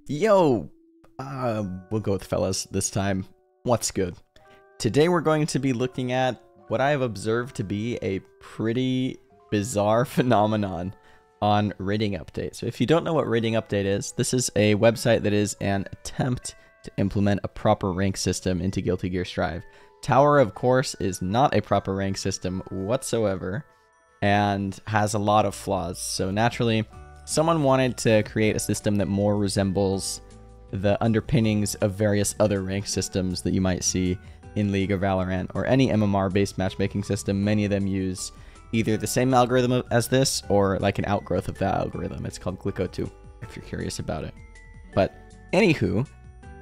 Yo, we'll go with fellas this time. What's good? Today we're going to be looking at what I have observed to be a pretty bizarre phenomenon on Rating Update. So if you don't know what Rating Update is, this is a website that is an attempt to implement a proper rank system into Guilty Gear Strive. Tower, of course, is not a proper rank system whatsoever and has a lot of flaws. So naturally, someone wanted to create a system that more resembles the underpinnings of various other rank systems that you might see in League or Valorant or any MMR-based matchmaking system. Many of them use either the same algorithm as this or like an outgrowth of that algorithm. It's called Glyco2, if you're curious about it. But anywho,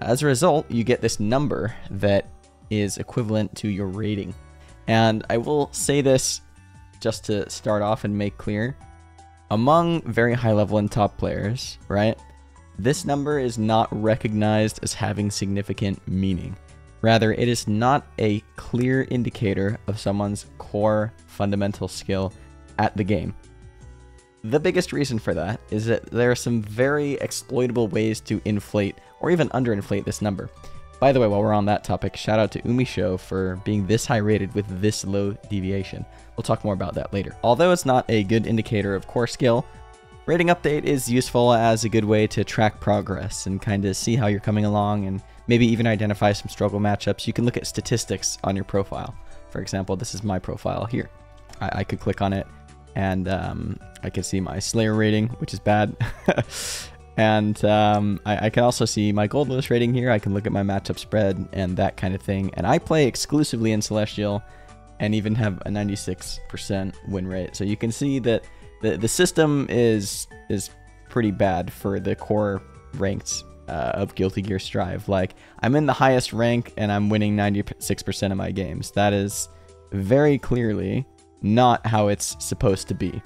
as a result, you get this number that is equivalent to your rating. And I will say this just to start off and make clear. Among very high level and top players, right, this number is not recognized as having significant meaning. Rather, it is not a clear indicator of someone's core fundamental skill at the game. The biggest reason for that is that there are some very exploitable ways to inflate or even underinflate this number. By the way, while we're on that topic, shout out to Umisho for being this high rated with this low deviation. We'll talk more about that later. Although it's not a good indicator of core skill, Rating Update is useful as a good way to track progress and kind of see how you're coming along and maybe even identify some struggle matchups. You can look at statistics on your profile. For example, this is my profile here. I could click on it and I can see my Slayer rating, which is bad. And I can also see my gold list rating here. I can look at my matchup spread and that kind of thing. And I play exclusively in Celestial and even have a 96% win rate. So you can see that the system is pretty bad for the core ranks of Guilty Gear Strive. Like, I'm in the highest rank and I'm winning 96% of my games. That is very clearly not how it's supposed to be.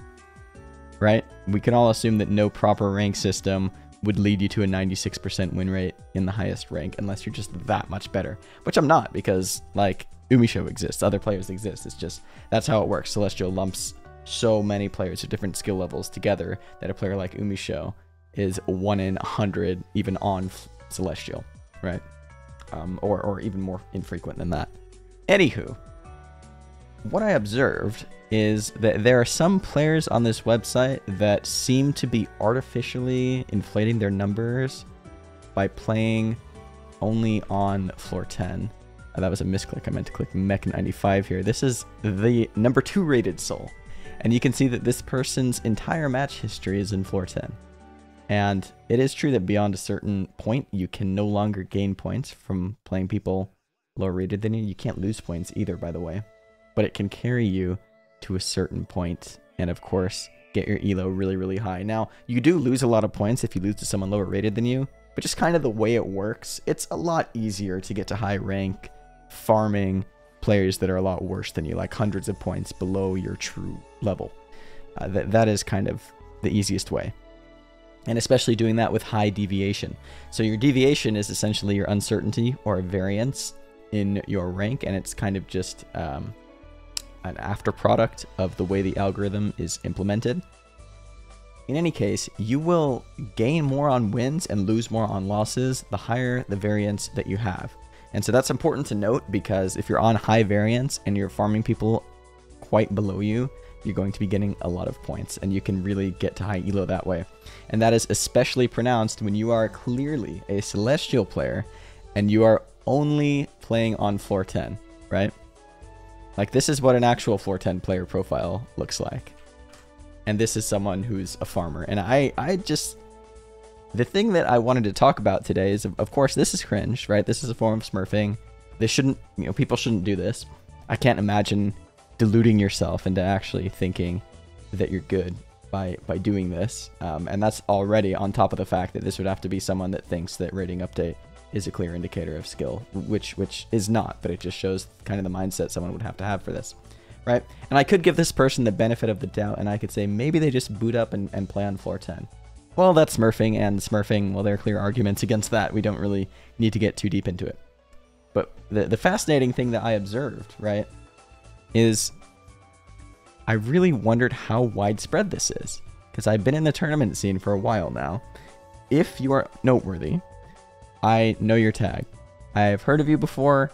Right? We can all assume that no proper rank system would lead you to a 96% win rate in the highest rank unless you're just that much better. Which I'm not, because, like, Umisho exists, other players exist. It's just, that's how it works. Celestial lumps so many players of different skill levels together that a player like Umisho is 1 in 100 even on Celestial, right? Or even more infrequent than that. Anywho, what I observed is that there are some players on this website that seem to be artificially inflating their numbers by playing only on floor 10. That was a misclick. I meant to click Mech 95 here. This is the number 2 rated soul. And you can see that this person's entire match history is in floor 10. And it is true that beyond a certain point, you can no longer gain points from playing people lower rated than you. You can't lose points either, by the way. But it can carry you to a certain point and, of course, get your elo really, really high. Now, you do lose a lot of points if you lose to someone lower rated than you, but just kind of the way it works, it's a lot easier to get to high rank farming players that are a lot worse than you, like hundreds of points below your true level. That is kind of the easiest way. And especially doing that with high deviation. So your deviation is essentially your uncertainty or variance in your rank, and it's kind of just an after product of the way the algorithm is implemented. In any case, you will gain more on wins and lose more on losses the higher the variance that you have. And so that's important to note, because if you're on high variance and you're farming people quite below you, you're going to be getting a lot of points, and you can really get to high elo that way. And that is especially pronounced when you are clearly a Celestial player and you are only playing on floor 10, right? Like, this is what an actual floor 10 player profile looks like. And this is someone who's a farmer. And I just... The thing that I wanted to talk about today is, of course, this is cringe, right? This is a form of smurfing. This shouldn't, people shouldn't do this. I can't imagine deluding yourself into actually thinking that you're good by doing this. And that's already on top of the fact that this would have to be someone that thinks that Rating Update is a clear indicator of skill, which is not, but it just shows kind of the mindset someone would have to have for this, right? And I could give this person the benefit of the doubt, and I could say maybe they just boot up and play on floor 10. Well, that's smurfing, and smurfing, well, there are clear arguments against that. We don't really need to get too deep into it. But the fascinating thing that I observed, right, is I really wondered how widespread this is. Because I've been in the tournament scene for a while now, if you are noteworthy, I know your tag. I've heard of you before.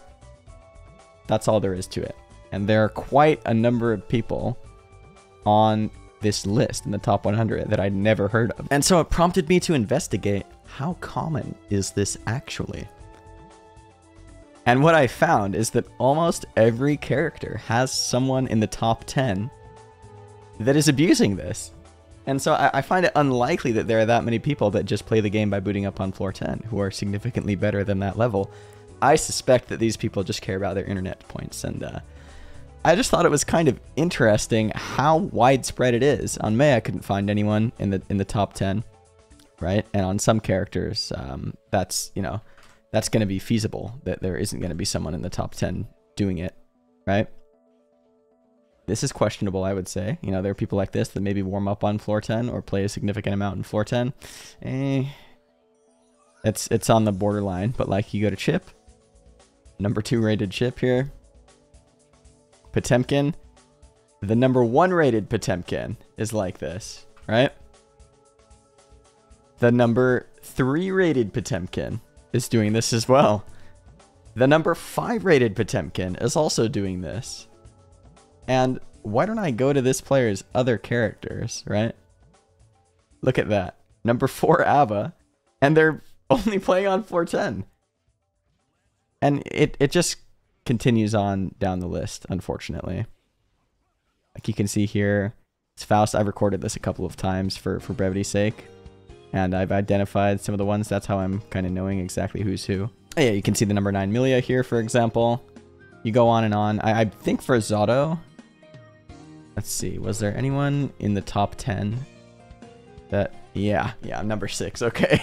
That's all there is to it. And there are quite a number of people on this list in the top 100 that I'd never heard of. And so it prompted me to investigate, how common is this actually? And what I found is that almost every character has someone in the top 10 that is abusing this. And so I find it unlikely that there are that many people that just play the game by booting up on floor 10 who are significantly better than that level. I suspect that these people just care about their internet points, and I just thought it was kind of interesting how widespread it is. On May, I couldn't find anyone in the top 10, right? And on some characters, that's going to be feasible, that there isn't going to be someone in the top 10 doing it, right? This is questionable, I would say. You know, there are people like this that maybe warm up on floor 10 or play a significant amount in floor 10. It's on the borderline, but like you go to Chip, number 2 rated Chip here. Potemkin, the number 1 rated Potemkin is like this, right? The number 3 rated Potemkin is doing this as well. The number 5 rated Potemkin is also doing this. And why don't I go to this player's other characters, right? Look at that. Number 4 ABBA, and they're only playing on floor 10. And it just continues on down the list, unfortunately. Like you can see here, it's Faust. I've recorded this a couple of times for brevity's sake, and I've identified some of the ones. That's how I'm kind of knowing exactly who's who. Oh, yeah, you can see the number 9 Milia here, for example. You go on and on. I think for Zato, let's see, was there anyone in the top 10 that, yeah, number 6, okay.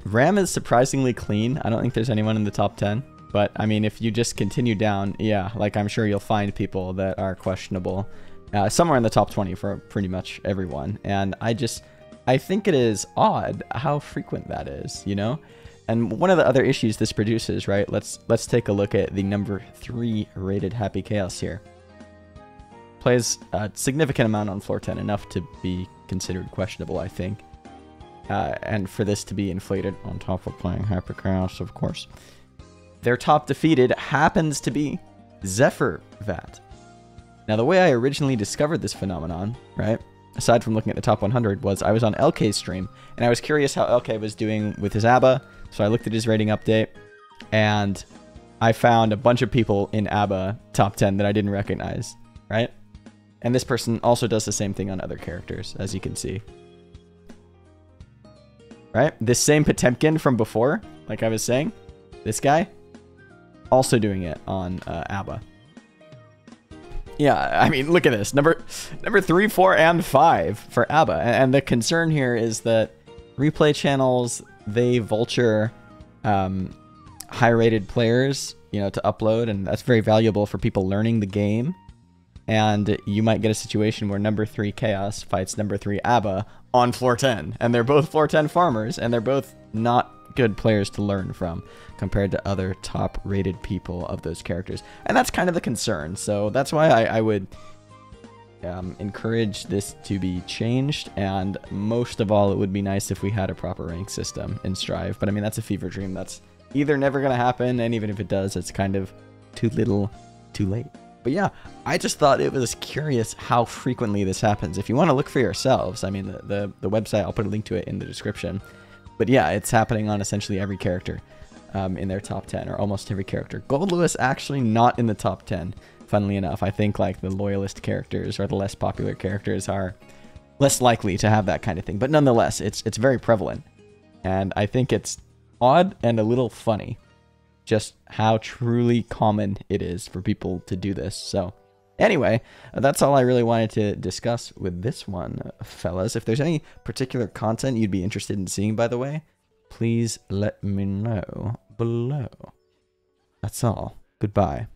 Ram is surprisingly clean. I don't think there's anyone in the top 10. But, I mean, if you just continue down, yeah, like I'm sure you'll find people that are questionable. Somewhere in the top 20 for pretty much everyone. And I think it is odd how frequent that is, you know? And one of the other issues this produces, right? Let's take a look at the number 3 rated Happy Chaos here. Plays a significant amount on floor 10, enough to be considered questionable, I think. And for this to be inflated on top of playing Happy Chaos, of course. Their top defeated happens to be Zephyr Vat. Now, the way I originally discovered this phenomenon, right, aside from looking at the top 100, was I was on LK's stream, and I was curious how LK was doing with his ABBA, so I looked at his rating update, and I found a bunch of people in ABBA top 10 that I didn't recognize, right? And this person also does the same thing on other characters, as you can see. Right? This same Potemkin from before, like I was saying, this guy, also doing it on ABBA. Yeah, I mean, look at this. Number 3, 4, and 5 for ABBA. And the concern here is that replay channels, they vulture high-rated players, you know, to upload, and that's very valuable for people learning the game. And you might get a situation where number 3 Chaos fights number 3 ABBA on floor 10. And they're both floor 10 farmers, and they're both not good players to learn from compared to other top rated people of those characters. And that's kind of the concern. So that's why I would encourage this to be changed. And most of all, it would be nice if we had a proper rank system in Strive. But I mean, that's a fever dream. That's either never going to happen, and even if it does, it's kind of too little, too late. But yeah, I just thought it was curious how frequently this happens. If you want to look for yourselves, I mean, the website, I'll put a link to it in the description. But yeah, it's happening on essentially every character in their top 10, or almost every character. Gold Lewis actually not in the top 10, funnily enough. I think like the loyalist characters or the less popular characters are less likely to have that kind of thing. But nonetheless, it's very prevalent. And I think it's odd and a little funny just how truly common it is for people to do this. So anyway, that's all I really wanted to discuss with this one, fellas. If there's any particular content you'd be interested in seeing, by the way, please let me know below. That's all. Goodbye.